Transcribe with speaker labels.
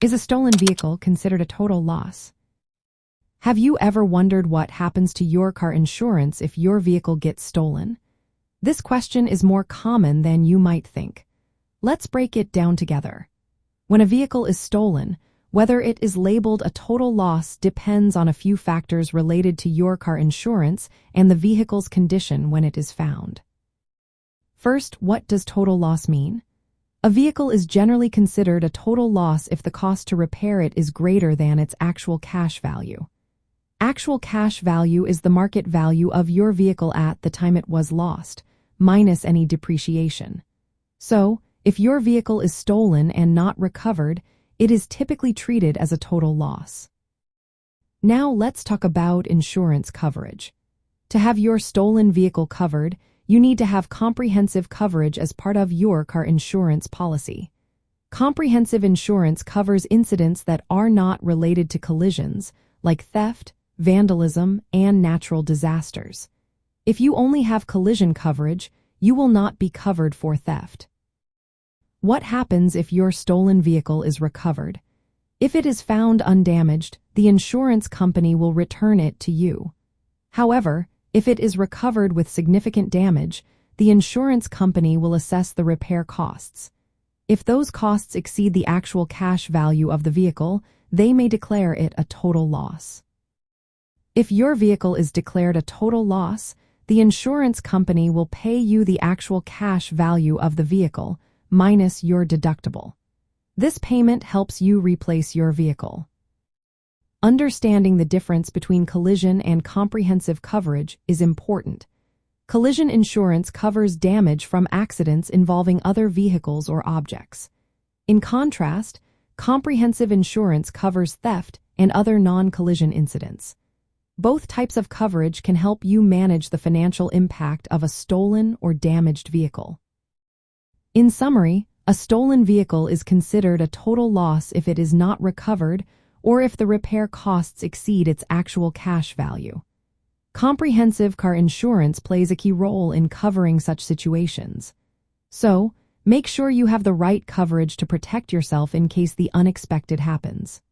Speaker 1: Is a stolen vehicle considered a total loss? Have you ever wondered what happens to your car insurance if your vehicle gets stolen? This question is more common than you might think. Let's break it down together. When a vehicle is stolen, whether it is labeled a total loss depends on a few factors related to your car insurance and the vehicle's condition when it is found. First, what does total loss mean? A vehicle is generally considered a total loss if the cost to repair it is greater than its actual cash value. Actual cash value is the market value of your vehicle at the time it was lost, minus any depreciation. So, if your vehicle is stolen and not recovered, it is typically treated as a total loss. Now let's talk about insurance coverage. To have your stolen vehicle covered, you need to have comprehensive coverage as part of your car insurance policy. Comprehensive insurance covers incidents that are not related to collisions, like theft, vandalism, and natural disasters. If you only have collision coverage, you will not be covered for theft. What happens if your stolen vehicle is recovered? If it is found undamaged, the insurance company will return it to you. However, if it is recovered with significant damage, the insurance company will assess the repair costs. If those costs exceed the actual cash value of the vehicle, they may declare it a total loss. If your vehicle is declared a total loss, the insurance company will pay you the actual cash value of the vehicle, minus your deductible. This payment helps you replace your vehicle. Understanding the difference between collision and comprehensive coverage is important. Collision insurance covers damage from accidents involving other vehicles or objects. In contrast, comprehensive insurance covers theft and other non-collision incidents. Both types of coverage can help you manage the financial impact of a stolen or damaged vehicle. In summary, a stolen vehicle is considered a total loss if it is not recovered or if the repair costs exceed its actual cash value. Comprehensive car insurance plays a key role in covering such situations. So, make sure you have the right coverage to protect yourself in case the unexpected happens.